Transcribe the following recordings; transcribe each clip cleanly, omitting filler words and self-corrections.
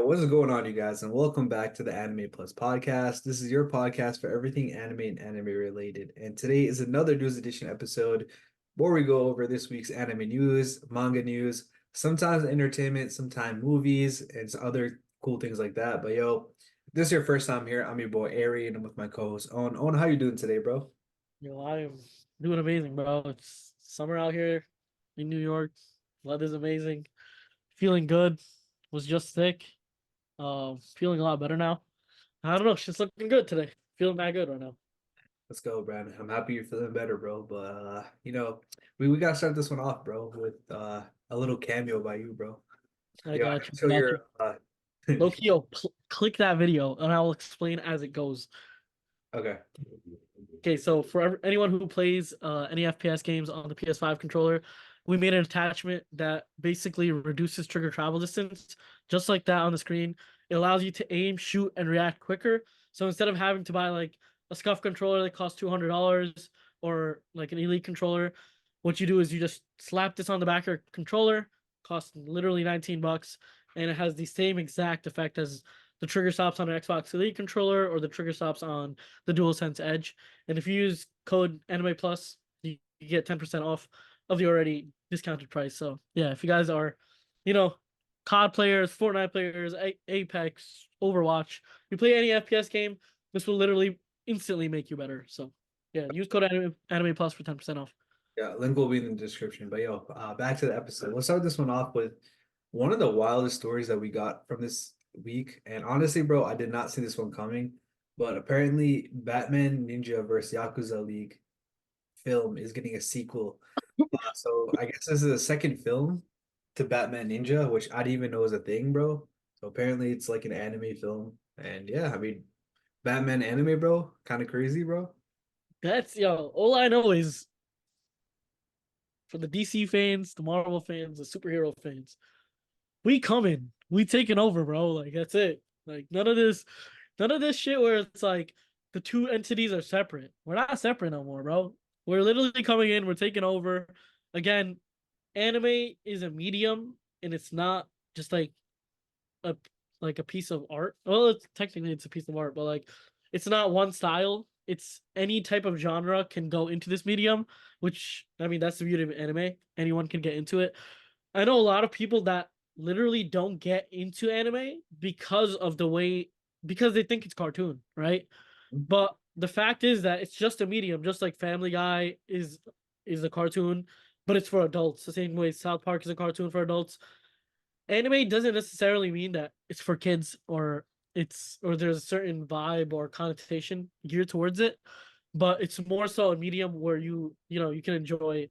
What's going on, you guys, and welcome back to the Anime Plus podcast. This is your podcast for everything anime and anime related. And today is another news edition episode where we go over this week's anime news, manga news, sometimes entertainment, sometimes movies, and some other cool things like that. But yo, if this is your first time here, I'm your boy Aray, and I'm with my co-host Aunn. Aunn, how you doing today, bro? Yo, I am doing amazing, bro. It's summer out here in New York. Weather's amazing. Feeling good. Was just sick. Feeling a lot better now. I don't know. She's looking good today. Feeling that good right now. Let's go, Brandon. I'm happy you're feeling better, bro. But we gotta start this one off, bro, with a little cameo by you, bro. I Yeah, I got can you. show I got you. your Lokio, click that video and I will explain as it goes. okay. Okay, so for anyone who plays any FPS games on the PS5 controller, we made an attachment that basically reduces trigger travel distance, just like that on the screen. It allows you to aim, shoot, and react quicker. So instead of having to buy like a scuff controller that costs $200 or like an Elite controller, what you do is you just slap this on the back of your controller, costs literally 19 bucks, and it has the same exact effect as the trigger stops on an Xbox Elite controller or the trigger stops on the DualSense Edge. And if you use code Anime Plus, you get 10% off of the already discounted price. So yeah, if you guys are, you know, COD players, Fortnite players, Apex, Overwatch, you play any FPS game, this will literally instantly make you better. So yeah, use code Anime Plus for 10% off. Yeah, link will be in the description. But yo, back to the episode. Let's start this one off with one of the wildest stories that we got from this week. And honestly, bro, I did not see this one coming. But apparently, Batman Ninja versus Yakuza League film is getting a sequel. So I guess this is the second film to Batman Ninja, which I didn't even know was a thing, bro. So apparently, it's like an anime film. And yeah, I mean, Batman anime, bro, kind of crazy, bro. That's yo. All I know is for the DC fans, the Marvel fans, the superhero fans, we coming, we taking over, bro. Like that's it. Like none of this shit where it's like the two entities are separate. We're not separate no more, bro. We're literally coming in. We're taking over. Again, anime is a medium, and it's not just a like a piece of art. Well, technically it's a piece of art, but like it's not one style. It's any type of genre can go into this medium, which I mean that's the beauty of anime. Anyone can get into it. I know a lot of people that literally don't get into anime because of the way because they think it's cartoon, right? But the fact is that it's just a medium, just like Family Guy is a cartoon, but it's for adults. The same way South Park is a cartoon for adults. Anime doesn't necessarily mean that it's for kids or there's a certain vibe or connotation geared towards it, but it's more so a medium where you can enjoy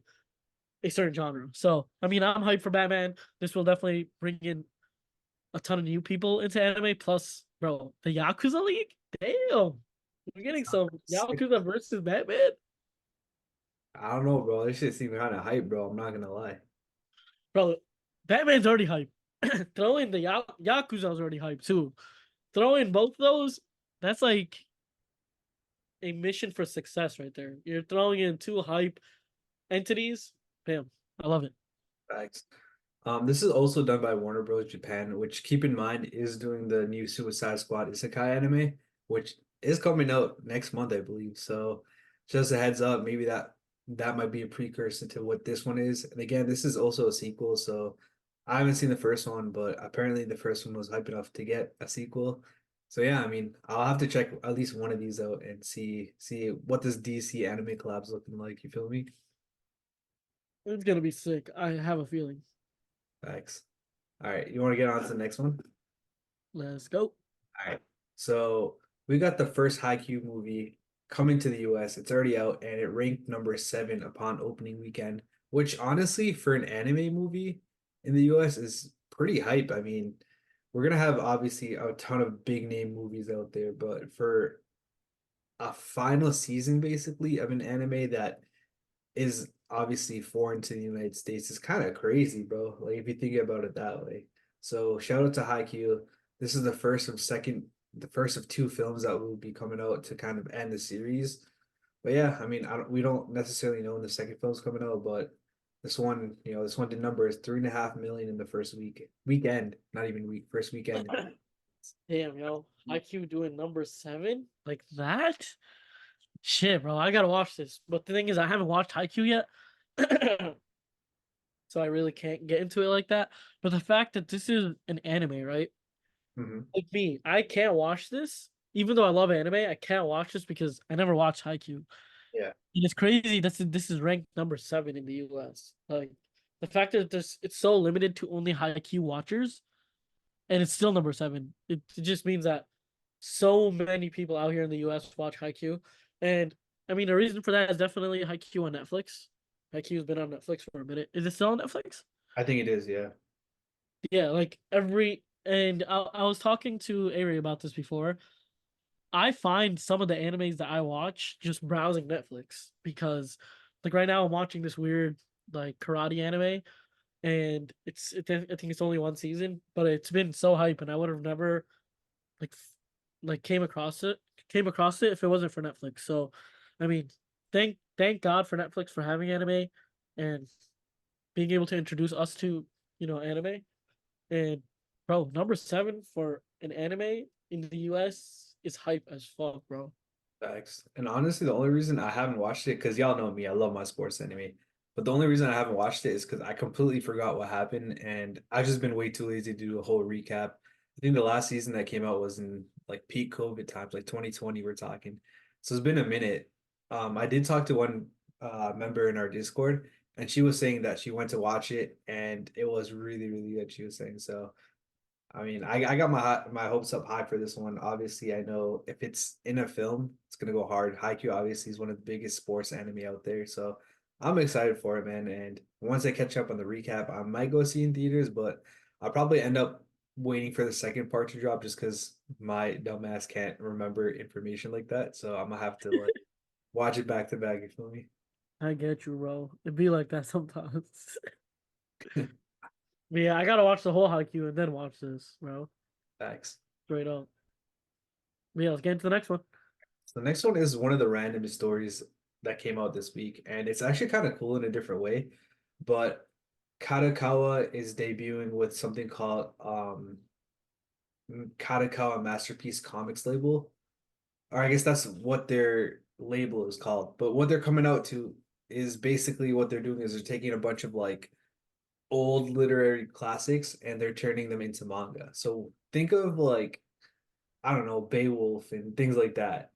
a certain genre. So I mean, I'm hyped for Batman. This will definitely bring in a ton of new people into anime. Plus, bro, the Yakuza League. Damn, we're getting some Yakuza versus Batman. I don't know, bro. This shit seems kind of hype, bro. I'm not gonna lie. Bro, Batman's already hyped. Throwing the Yakuza's already hyped too. Throwing both of those, that's like a mission for success right there. You're throwing in two hype entities. Bam. I love it. Facts. This is also done by Warner Bros. Japan, which keep in mind is doing the new Suicide Squad Isekai anime, which is coming out next month, I believe. So just a heads up, maybe that might be a precursor to what this one is. And again, this is also a sequel, so I haven't seen the first one, but apparently the first one was hype enough to get a sequel. So yeah, I mean, I'll have to check at least one of these out and see what this DC anime collab's looking like. You feel me? It's gonna be sick. I have a feeling. Thanks. All right, you want to get on to the next one? Let's go. All right. So we got the first Haikyuu movie coming to the US. It's already out and it ranked number seven upon opening weekend, which honestly, for an anime movie in the US is pretty hype. I mean, we're gonna have obviously a ton of big name movies out there, but for a final season basically of an anime that is obviously foreign to the United States is kind of crazy, bro. Like if you think about it that way. So shout out to Haikyuu. This is the first of two films that will be coming out to kind of end the series. But yeah, I mean, we don't necessarily know when the second film's coming out, but this one did numbers 3.5 million in the first weekend, not even week, first weekend. Damn, yo. IQ doing number 7? Like that? Shit, bro. I gotta watch this. But the thing is, I haven't watched Haikyuu yet. So I really can't get into it like that. But the fact that this is an anime, right? Hmm. Like me, I can't watch this. Even though I love anime, I can't watch this because I never watched Haikyuu. And Yeah, it's crazy this is ranked number 7 in the US. Like the fact that this it's so limited to only Haikyuu watchers and it's still number 7. It just means that so many people out here in the US watch Haikyuu. And I mean the reason for that is definitely Haikyuu on Netflix. Haikyuu's been on Netflix for a minute. Is it still on Netflix? I think it is. Yeah. Yeah, like every and I was talking to Ari about this before. I find some of the animes that I watch just browsing Netflix because like right now I'm watching this weird like karate anime and I think it's only one season, but it's been so hype and I would have never like like came across it if it wasn't for Netflix. So I mean, thank God for Netflix for having anime and being able to introduce us to, anime. And bro, number 7 for an anime in the US is hype as fuck, bro. Facts. And honestly, the only reason I haven't watched it, because y'all know me, I love my sports anime. But the only reason I haven't watched it is because I completely forgot what happened, and I've just been way too lazy to do a whole recap. I think the last season that came out was in like peak COVID times, like 2020, we're talking. So it's been a minute. I did talk to one member in our Discord, and she was saying that she went to watch it, and it was really, really good. She was saying so. I mean, I got my hopes up high for this one. Obviously, I know if it's in a film, it's gonna go hard. Haikyuu obviously is one of the biggest sports anime out there, so I'm excited for it, man. And once I catch up on the recap, I might go see in theaters, but I'll probably end up waiting for the second part to drop just because my dumbass can't remember information like that. So I'm gonna have to like watch it back to back. You feel me? I get you, bro. It be like that sometimes. But yeah, I gotta watch the whole Haikyuu and then watch this, bro. Facts. Straight up. But yeah, let's get into the next one. So the next one is one of the random stories that came out this week, and it's actually kind of cool in a different way. But Kadokawa is debuting with something called Kadokawa Masterpiece Comics label, or I guess that's what their label is called. But what they're coming out to is basically what they're doing is they're taking a bunch of like old literary classics and they're turning them into manga. So think of like I don't know Beowulf and things like that.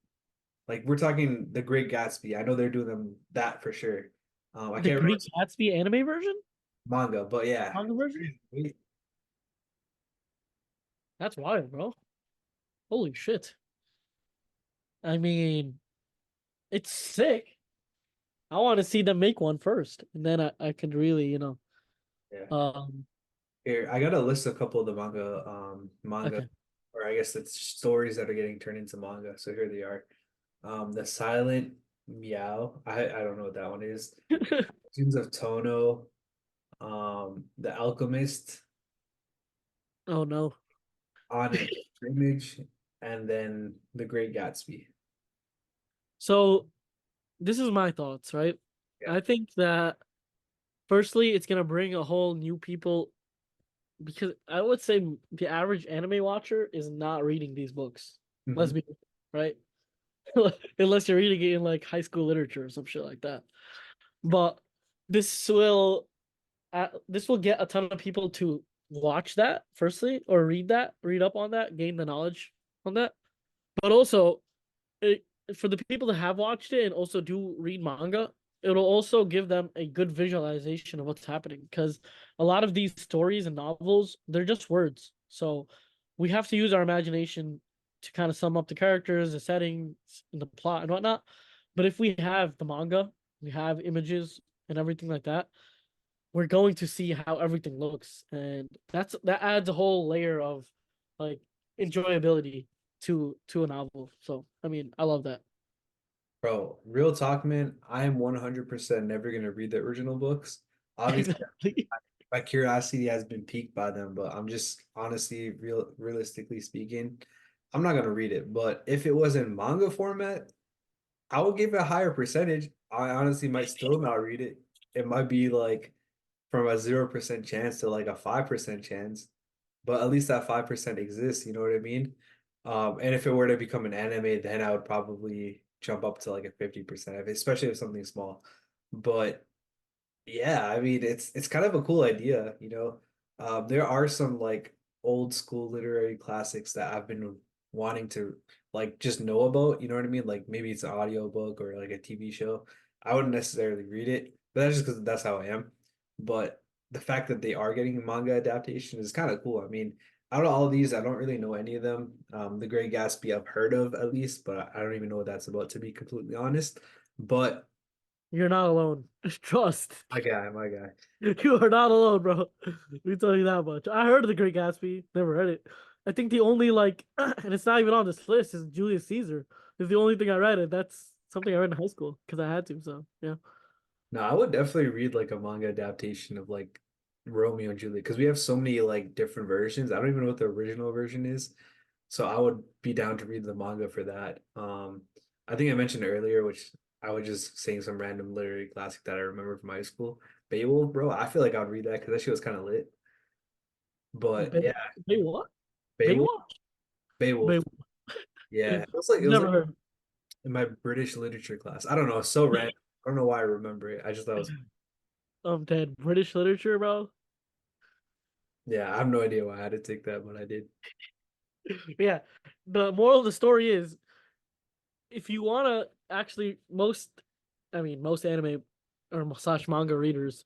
Like we're talking The Great Gatsby. I know they're doing them that for sure. I The can't remember Greek Gatsby anime version? manga, but yeah. Manga version? That's wild, bro. Holy shit. I mean, it's sick. I want to see them make one first, and then I could really, Yeah. um, Here, I gotta list a couple of the manga, okay. or I guess it's stories that are getting turned into manga. So here they are. The Silent Meow. I don't know what that one is. Tunes of Tono. The Alchemist Oh no. on an image, and then The Great Gatsby. So this is my thoughts, right? Yeah. I think that firstly, it's gonna bring a whole new people because I would say the average anime watcher is not reading these books. Let's Hmm. be right, unless you're reading it in like high school literature or some shit like that. But this will this will get a ton of people to watch that firstly, or read up on that, gain the knowledge on that. But also, it, for the people that have watched it and also do read manga, it'll also give them a good visualization of what's happening because a lot of these stories and novels, they're just words. So we have to use our imagination to kind of sum up the characters, the settings, and the plot and whatnot. But if we have the manga, we have images and everything like that, we're going to see how everything looks. And that adds a whole layer of like enjoyability to a novel. So I mean, I love that. Bro, real talk, man. I am 100% never gonna read the original books. Obviously, Exactly. my curiosity has been piqued by them, but I'm just honestly, realistically speaking, I'm not gonna read it. But if it was in manga format, I would give it a higher percentage. I honestly might still not read it. It might be like from a 0% chance to like a 5% chance. but at least that 5% exists, you know what I mean? And if it were to become an anime, then I would probably jump up to like a 50%, especially if something small. But yeah, I mean it's kind of a cool idea, you know. There are some like old school literary classics that I've been wanting to like just know about, you know what I mean? Like maybe it's an audio book or like a TV show. I wouldn't necessarily read it, but that's just because that's how I am. But the fact that they are getting a manga adaptation is kind of cool. I mean, out of all of these, I don't really know any of them. The Great Gatsby I've heard of at least, but I don't even know what that's about to be completely honest. But You're not alone. Trust. my guy, my guy. You are not alone, bro. Let me tell you that much. I heard of The Great Gatsby, never read it. I think the only like, and it's not even on this list, is Julius Caesar. Is the only thing I read, and that's something I read in high school because I had to. So yeah. No, I would definitely read like a manga adaptation of like Romeo and Juliet because we have so many like different versions. I don't even know what the original version is. So I would be down to read the manga for that. I think I mentioned earlier, which I was just saying some random literary classic that I remember from high school. Beowulf, bro. I feel like I'd read that because that shit was kind of lit. But Bay, yeah, Bay what? Beowulf, Baywatch? Beowulf. Bay. Yeah, it was Never like heard. in my British literature class. I don't know, it's so random. I don't know why I remember it. I just thought it was I'm dead. British literature, bro. yeah. I have no idea why I had to take that, but I did. Yeah. The moral of the story is if you want to actually most anime or slash manga readers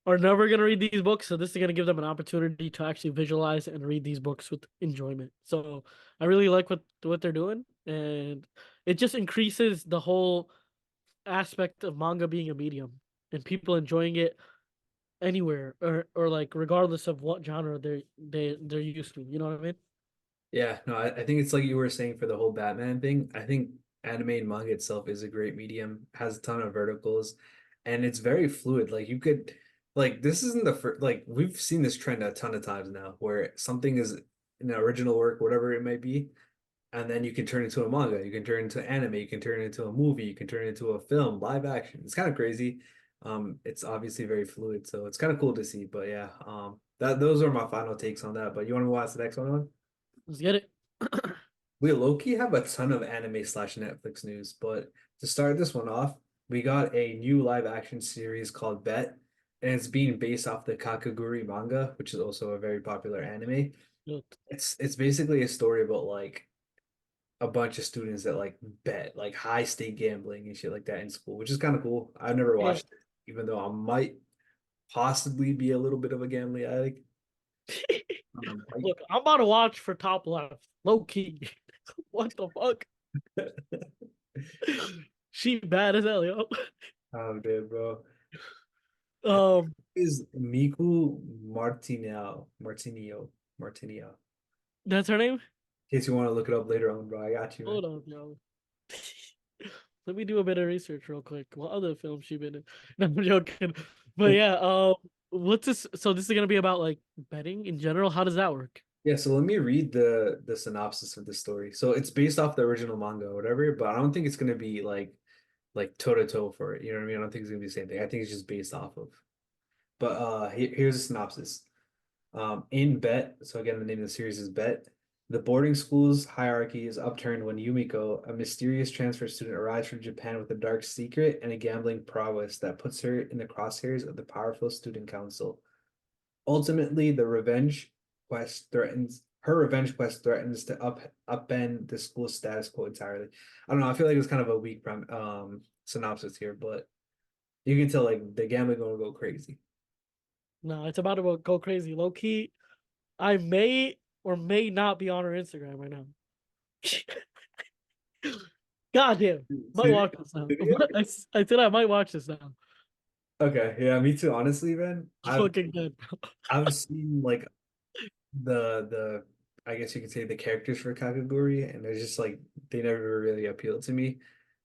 are never going to read these books, so this is going to give them an opportunity to actually visualize and read these books with enjoyment. So I really like what they're doing, and it just increases the whole aspect of manga being a medium and people enjoying it anywhere or like regardless of what genre they're used to. You know what I mean? Yeah, no, I think it's like you were saying for the whole Batman thing. I think anime and manga itself is a great medium, has a ton of verticals, and it's very fluid. Like you could, like this isn't the first, like we've seen this trend a ton of times now, where something is an original work, whatever it might be, and then you can turn it into a manga, you can turn it into anime, you can turn it into a movie, you can turn it into a film, live action. It's kind of crazy. It's obviously very fluid, so it's kind of cool to see. But yeah, that those are my final takes on that. But you want to watch the next one? Let's get it. We low-key have a ton of anime slash Netflix news, but to start this one off, we got a new live action series called Bet, and it's being based off the Kakegurui manga, which is also a very popular anime. It's basically a story about like a bunch of students that like bet like high stake gambling and shit like that in school, which is kind of cool. I've never Yeah. watched it, even though I might possibly be a little bit of a gambling addict. Like, Look, I'm about to watch for top left. Low key. What the fuck? She bad as hell, yo. oh, dude, bro. Um, Is Miku Martinio. that's her name? In case you want to look it up later on, bro. I got you, man. Hold on, yo. Let me do a bit of research real quick. What other film she been in? No, I'm joking. But yeah, what's this? So this is gonna be about like betting in general. How does that work? Yeah, so let me read the synopsis of the story. So it's based off the original manga or whatever, but I don't think it's gonna be like toe to toe for it. You know what I mean? I don't think it's gonna be the same thing. I think it's just based off of. But here's a synopsis. In Bet, so again, the name of the series is Bet. The boarding school's hierarchy is upturned when Yumiko, a mysterious transfer student, arrives from Japan with a dark secret and a gambling prowess that puts her in the crosshairs of the powerful student council. Ultimately, her revenge quest threatens to upend the school's status quo entirely. I don't know. I feel like it's kind of a weak synopsis here, but you can tell like the gambling gonna go crazy. No, it's about to go crazy. Low key, I may or may not be on her Instagram right now. God damn, might Say watch this now. it again? I said I might watch this now. Okay, yeah, me too. Honestly, man, Fucking good. I've seen like the I guess you could say the characters for Kakegurui, and they're just like they never really appealed to me.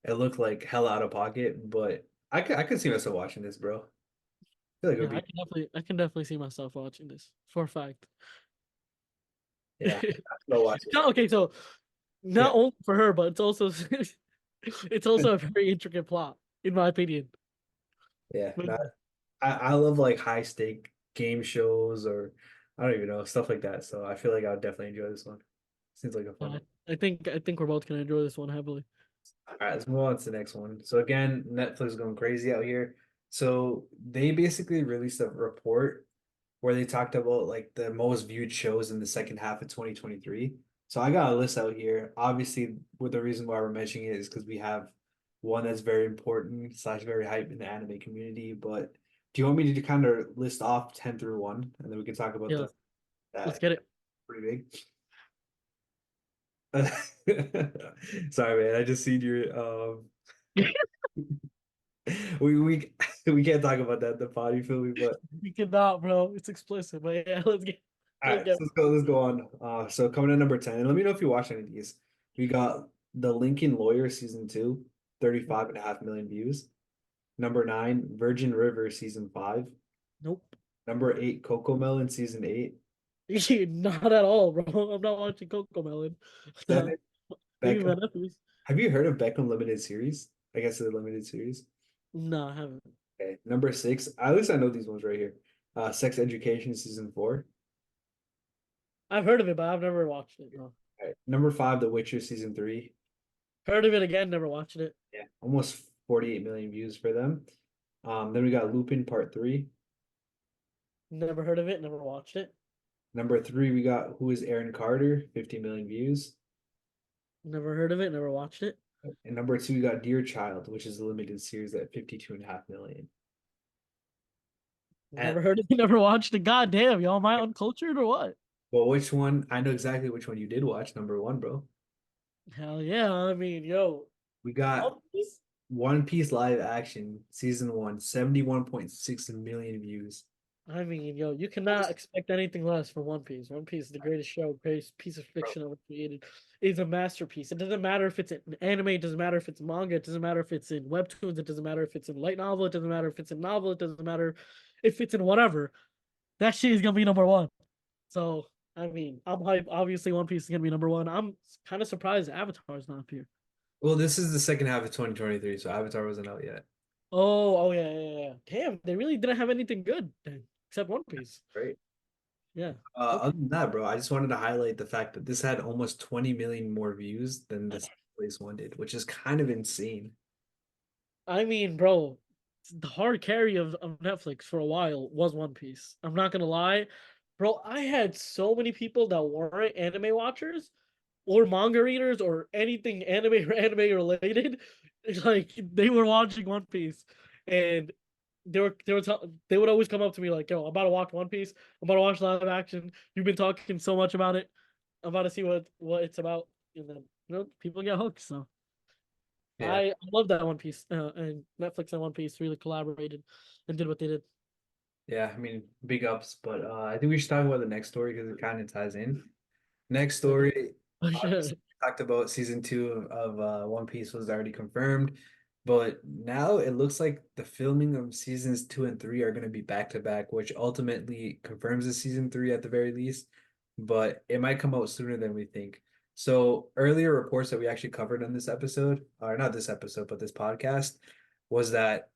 It looked like hell out of pocket, but I could see myself watching this, bro. I feel like it would Yeah, be I can definitely see myself watching this for a fact. yeah. I'll watch it. No, okay, so Yeah, not only for her, but it's also it's also a very intricate plot, in my opinion. yeah. But No, I love like high stake game shows or I don't even know, stuff like that. So I feel like I would definitely enjoy this one. Seems like a fun Yeah, one. I think we're both gonna enjoy this one heavily. All right, let's move on to the next one. So again, Netflix is going crazy out here. So they basically released a report where they talked about like the most viewed shows in the second half of 2023. So I got a list out here. Obviously, with the reason why we're mentioning it is because we have one that's very important slash very hype in the anime community. But do you want me to kind of list off 10 through 1 and then we can talk about Yeah, the let's that get it. pretty big? Sorry, man. I just seen your we we can't talk about that the potty filming, but We cannot, bro. It's explicit, but yeah, all let's right, get so let's go on. So coming in number 10, and let me know if you watch any of these. We got The Lincoln Lawyer season 2, 35.5 million views. Number 9, Virgin River season 5. Nope. Number 8, Coco Melon season 8. Not at all, bro. I'm not watching Coco Melon. 7, Maybe my Beckham. nephews. Have you heard of Beckham Limited Series? I guess it's a limited series. No, I haven't. Okay. Number 6, at least I know these ones right here. Sex Education season 4. I've heard of it, but I've never watched it. No. All right. Number 5, The Witcher season 3. Heard of it again, never watched it. Yeah, almost 48 million views for them. Then we got Lupin Part 3. Never heard of it, never watched it. Number 3, we got Who is Aaron Carter, 50 million views. Never heard of it, never watched it. And number 2, we got Dear Child, which is a limited series at 52.5 million. And Never heard of it, never watched it. God damn, y'all, am I uncultured or what? well, which one? I know exactly which one you did watch. Number 1, bro. Hell yeah. I mean, yo, We got One Piece? One Piece live action season 1, 71.6 million views. I mean, yo, you cannot expect anything less from One Piece. One Piece is the greatest show, greatest piece of Bro, fiction ever created. It's a masterpiece. It doesn't matter if it's an anime, it doesn't matter if it's manga, it doesn't matter if it's in webtoons, it doesn't matter if it's in light novel, it doesn't matter if it's in novel, it doesn't matter if it's in whatever. That shit is gonna be number one. So, I mean, I'm hype. Obviously, One Piece is gonna be number one. I'm kind of surprised Avatar's not up here. well, this is the second half of 2023, so Avatar wasn't out yet. Oh, yeah, yeah, yeah. Damn, they really didn't have anything good then, except One Piece. Right. Yeah. Other Okay. than that, bro, I just wanted to highlight the fact that this had almost 20 million more views than this place one did, which is kind of insane. I mean, bro, the hard carry of Netflix for a while was One Piece. I'm not gonna lie. Bro, I had so many people that weren't anime watchers or manga readers or anything anime or anime related. Like they were watching One Piece. And they would always come up to me like, yo, I'm about to watch One Piece. I'm about to watch live action. You've been talking so much about it. I'm about to see what it's about. And then people get hooked. So Yeah. I love that One Piece, and Netflix and One Piece really collaborated and did what they did. Yeah, I mean, big ups, but I think we should talk about the next story because it kind of ties in. Next story, For sure. obviously, we talked about season 2 of One Piece was already confirmed, but now it looks like the filming of seasons 2 and 3 are going to be back to back, which ultimately confirms the season 3 at the very least, but it might come out sooner than we think. So earlier reports that we actually covered on this episode, or not this episode, but this podcast, was that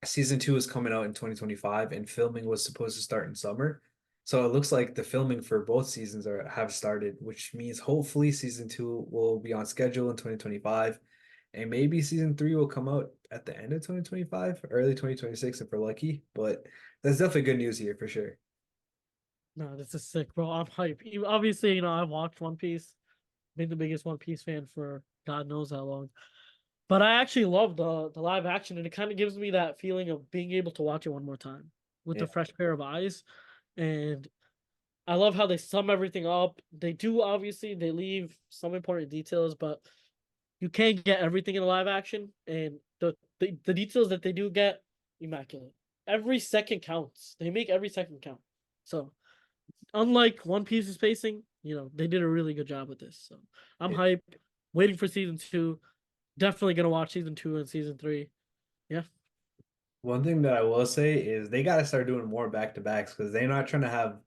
season 2 is coming out in 2025 and filming was supposed to start in summer. So it looks like the filming for both seasons are have started, which means hopefully season 2 will be on schedule in 2025 and maybe season 3 will come out at the end of 2025, early 2026 if we're lucky, but that's definitely good news here for sure. No, this is sick, bro. I'm hype. Obviously, I've watched One Piece, been the biggest One Piece fan for God knows how long. But I actually love the live action, and it kind of gives me that feeling of being able to watch it one more time with Yeah. a fresh pair of eyes. And I love how they sum everything up. They do obviously they leave some important details, but you can't get everything in a live action, and the details that they do get, immaculate. Every second counts. They make every second count. So unlike One Piece's pacing, they did a really good job with this. So I'm Yeah. hyped, waiting for season two. Definitely gonna watch season two and season three. Yeah. One thing that I will say is they got to start doing more back to backs because they're not trying to have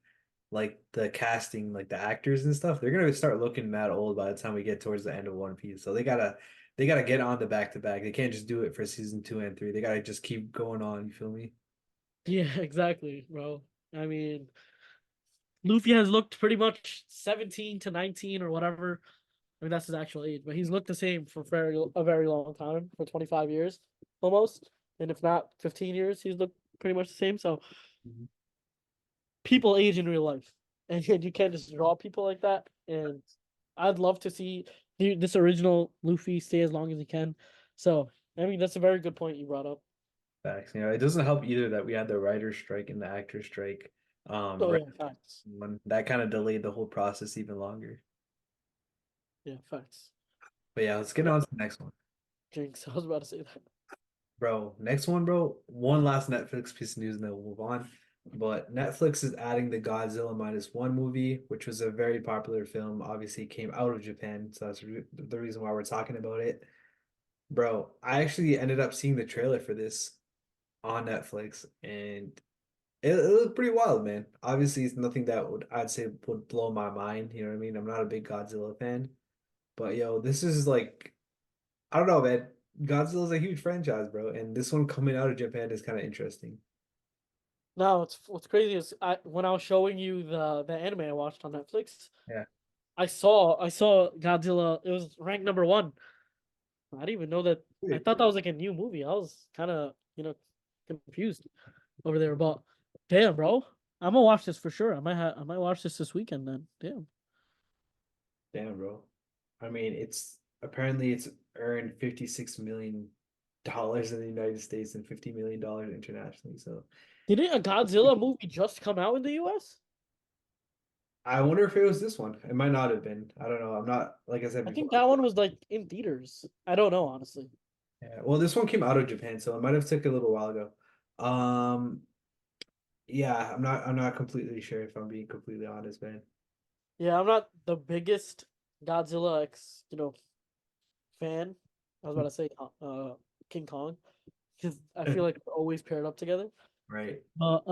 like the casting, like the actors and stuff. They're gonna start looking mad old by the time we get towards the end of One Piece. So they gotta get on the back to back. They can't just do it for season 2 and 3. They gotta just keep going on. You feel me? Yeah, exactly, bro. I mean, Luffy has looked pretty much 17 to 19 or whatever. I mean, that's his actual age, but he's looked the same for a very long time, for 25 years almost. And if not 15 years, he's looked pretty much the same. So Mhm. people age in real life, and you can't just draw people like that. And I'd love to see this original Luffy stay as long as he can. So I mean, that's a very good point you brought up. Facts. It doesn't help either that we had the writer's strike and the actor's strike. Oh Right yeah, facts. when that kind of delayed the whole process even longer. Yeah, facts. But yeah, let's get Yeah, on to the next one. Jinx. I was about to say that. Bro, next one, bro. One last Netflix piece of news and then we'll move on. But Netflix is adding the Godzilla minus one movie, which was a very popular film. Obviously, it came out of Japan, so that's the reason why we're talking about it. Bro, I actually ended up seeing the trailer for this on Netflix, and it looked pretty wild, man. Obviously, it's nothing that I'd say would blow my mind. You know what I mean? I'm not a big Godzilla fan, but yo, this is like I don't know, man. Godzilla's a huge franchise, bro, and this one coming out of Japan is kind of interesting. No, what's crazy is when I was showing you the anime I watched on Netflix, Yeah. I saw Godzilla. It was ranked number one. I didn't even know that. I Weird. thought that was like a new movie. I was kind of confused over there. But damn, bro, I'm gonna watch this for sure. I might watch this weekend then. Damn. Damn, bro. I mean, it's earned $56 million in the United States and $50 million internationally. So Didn't a Godzilla movie just come out in the U.S.? I wonder if it was this one. It might not have been. I don't know. I'm not, like I said I think before. that one was like in theaters. I don't know honestly. Yeah. Well, this one came out of Japan, so it might have took a little while ago. Um, yeah, I'm not completely sure if I'm being completely honest, man. Yeah, I'm not the biggest Godzilla fan. I was about to say King Kong because I feel like they're always paired up together. Right. But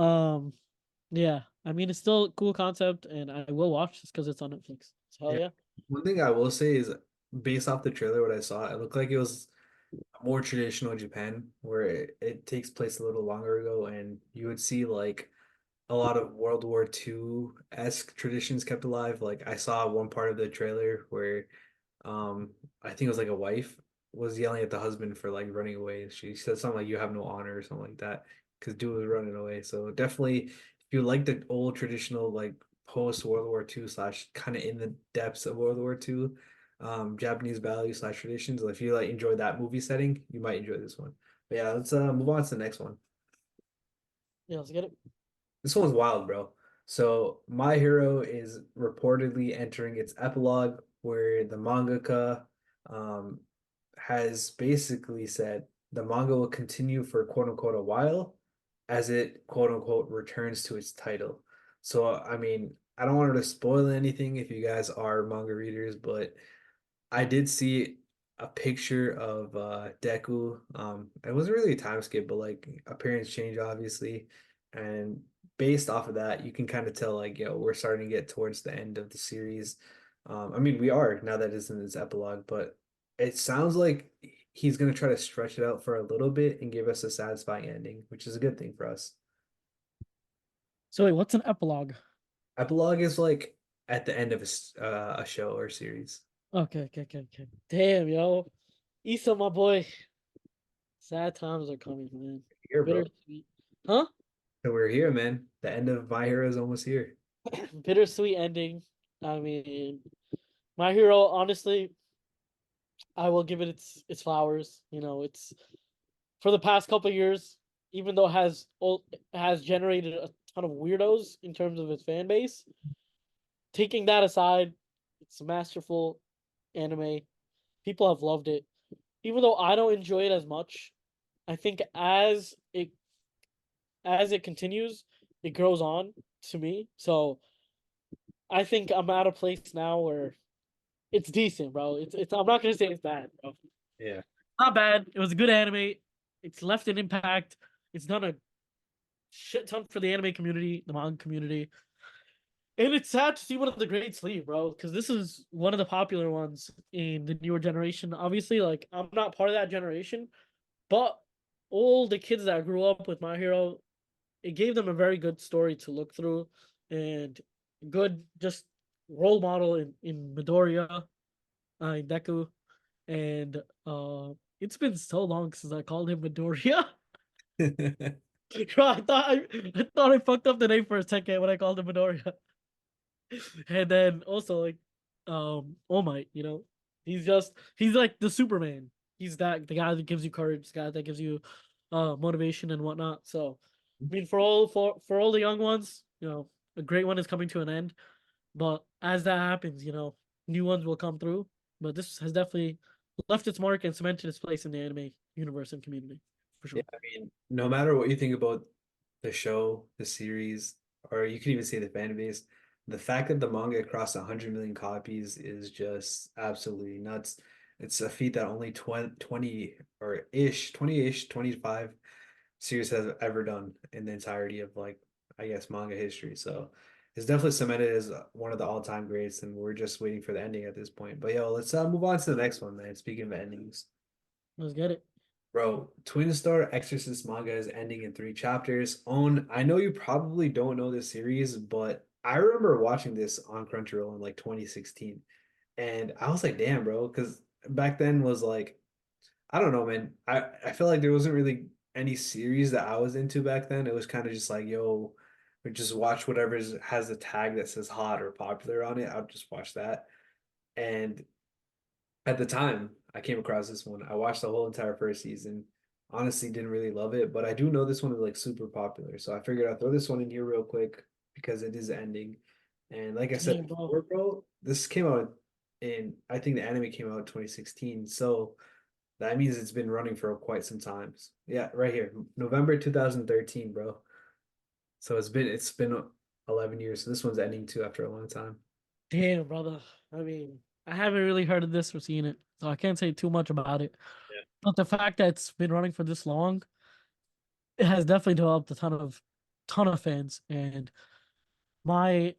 yeah, I mean it's still a cool concept, and I will watch this because it's on Netflix. So hell Yeah. yeah. One thing I will say is based off the trailer, what I saw, it looked like it was more traditional Japan, where it takes place a little longer ago, and you would see like a lot of World War II-esque traditions kept alive. Like I saw one part of the trailer where I think it was like a wife was yelling at the husband for like running away. She said something like you have no honor or something like that because dude was running away. So definitely if you like the old traditional like post World War II slash kind of in the depths of World War II Japanese values slash traditions, if you like enjoy that movie setting, you might enjoy this one. But yeah, let's move on to the next one. Yeah, let's get it. This one's wild, bro. So, My Hero is reportedly entering its epilogue where the mangaka um, has basically said the manga will continue for quote unquote a while as it quote unquote returns to its title. So, I mean, I don't want to spoil anything if you guys are manga readers, but I did see a picture of Deku. It wasn't really a time skip, but like appearance change, obviously. And based off of that, you can kind of tell like, yo, we're starting to get towards the end of the series. I mean, we are now that it's in its epilogue, but it sounds like he's gonna try to stretch it out for a little bit and give us a satisfying ending, which is a good thing for us. So wait, what's an epilogue? Epilogue is like at the end of a show or series. Okay, okay, okay, okay. Damn, yo, Issa, my boy. Sad times are coming, man. Here, bro. Bittersweet, huh? So we're here, man. The end of My Hero is almost here. Bittersweet ending. I mean, My Hero. Honestly, I will give it its flowers. It's for the past couple of years, even though it has generated a ton of weirdos in terms of its fan base. Taking that aside, it's a masterful anime. People have loved it. Even though I don't enjoy it as much, I think as it continues, it grows on to me. So I think I'm at a place now where it's decent, bro. It's I'm not gonna say it's bad, bro. Yeah. Not bad. It was a good anime. It's left an impact. It's done a shit ton for the anime community, the manga community. And it's sad to see one of the greats leave, bro, because this is one of the popular ones in the newer generation. Obviously, like I'm not part of that generation, but all the kids that grew up with My Hero, it gave them a very good story to look through, and good just role model in Midoriya, in Deku, and it's been so long since I called him Midoriya. Bro, I fucked up the name for a second when I called him Midoriya. And then also like All Might, he's like the Superman. He's the guy that gives you courage, the guy that gives you motivation and whatnot. So I mean for all the young ones, a great one is coming to an end. But as that happens, new ones will come through. But this has definitely left its mark and cemented its place in the anime universe and community, for Yeah, sure. I mean, no matter what you think about the show, the series, or you can even say the fan base, the fact that the manga crossed 100 million copies is just absolutely nuts. It's a feat that only 20 or ish, 20-ish, 25 series has ever done in the entirety of like, I guess, manga history. So it's definitely cemented as one of the all-time greats, and we're just waiting for the ending at this point. But yo, let's move on to the next one, man. Speaking of endings. Let's get it. Bro, Twin Star Exorcist manga is ending in 3 chapters. Own, I know you probably don't know this series, but I remember watching this on Crunchyroll in like 2016. And I was like, damn, bro, because back then was like, I don't know, man. I feel like there wasn't really any series that I was into back then. It was kind of just like, yo, we just watch whatever has a tag that says hot or popular on it. I'll just watch that. And at the time I came across this one, I watched the whole entire first season. Honestly, didn't really love it, but I do know this one is like super popular. So I figured I'd throw this one in here real quick because it is ending. And like I said Damn, bro. before, bro, this came out in, I think the anime came out in 2016. So that means it's been running for quite some times. Yeah, right here, November 2013, bro. So it's been 11 years. So this one's ending too after a long time. Damn, brother. I mean, I haven't really heard of this or seen it, so I can't say too much about it. Yeah. But the fact that it's been running for this long, it has definitely developed a ton of fans. And my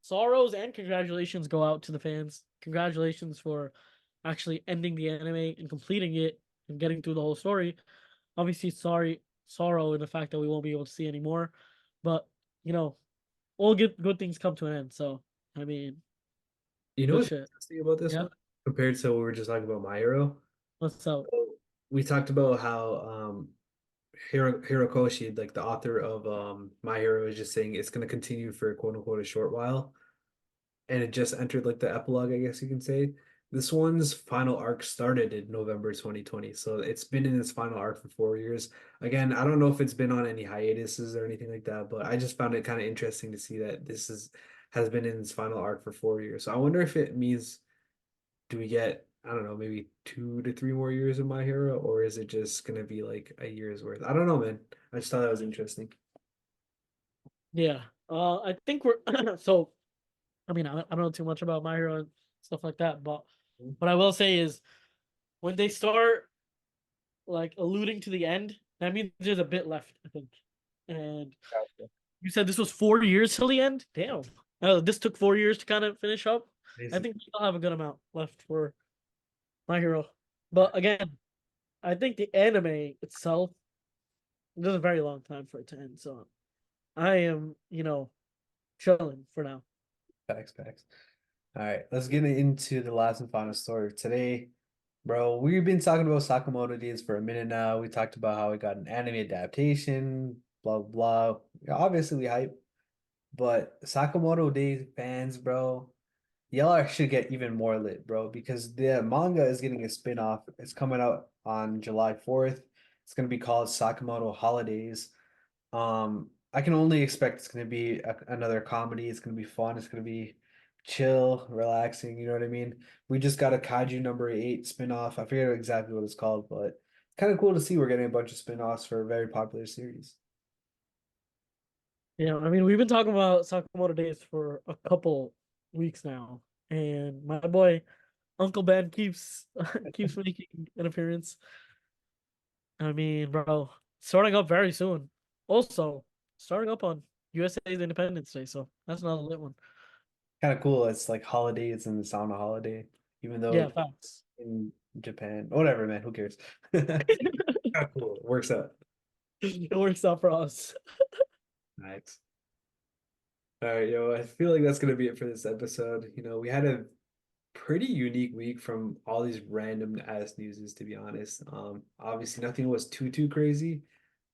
sorrows and congratulations go out to the fans. Congratulations for actually ending the anime and completing it and getting through the whole story. Obviously, sorrow in the fact that we won't be able to see anymore. But you know, all good things come to an end. So I mean, You know good what's shit. interesting about this Yeah. one compared to what we were just talking about My Hero? What's up? So we talked about how Hirokoshi, like the author of My Hero, is just saying it's going to continue for quote unquote a short while, and it just entered like the epilogue, I guess you can say. This one's final arc started in November 2020, so it's been in its final arc for 4 years. Again, I don't know if it's been on any hiatuses or anything like that, but I just found it kind of interesting to see that this is has been in its final arc for 4 years. So I wonder if it means, do we get, I don't know, maybe 2 to 3 more years of My Hero, or is it just gonna be like a year's worth? I don't know, man. I just thought that was interesting. Yeah. I think we're so. I mean, I don't know too much about My Hero and stuff like that, but what I will say is when they start like alluding to the end, that means there's a bit left, I think. And Gotcha. you said this was 4 years till the end? Damn. This took 4 years to kind of finish up. I Basically. think we still have a good amount left for My Hero. But again, I think the anime itself, there's a very long time for it to end. So I am, chilling for now. Facts, facts. All right, let's get into the last and final story of today. Bro, we've been talking about Sakamoto Days for a minute now. We talked about how we got an anime adaptation, blah, blah. Yeah, obviously, we hype, but Sakamoto Days fans, bro, y'all should get even more lit, bro, because the manga is getting a spin-off. It's coming out on July 4th. It's going to be called Sakamoto Holidays. I can only expect it's going to be another comedy. It's going to be fun. It's going to be chill, relaxing. You know what I mean? We just got a Kaiju number 8 spinoff. I forget exactly what it's called, but it's kind of cool to see we're getting a bunch of spinoffs for a very popular series. Yeah, I mean, we've been talking about Sakamoto Days for a couple weeks now, and my boy Uncle Ben keeps keeps making an appearance. I mean, bro, starting up very soon. Also, starting up on USA's Independence Day, so that's another lit one. Kind of cool. It's like holidays and it's on a holiday, even though Yeah, it's facts. in Japan. Whatever, man. Who cares? Kind of cool. It works out. It works out for us. Nice. All right, yo, I feel like that's gonna be it for this episode. We had a pretty unique week from all these random ass newses, to be honest. Obviously nothing was too crazy,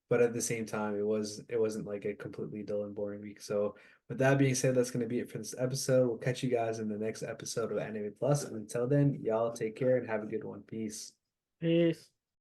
but at the same time, it wasn't like a completely dull and boring week. So with that being said, that's gonna be it for this episode. We'll catch you guys in the next episode of Anime Plus. And until then, y'all take care and have a good one. Peace. Peace.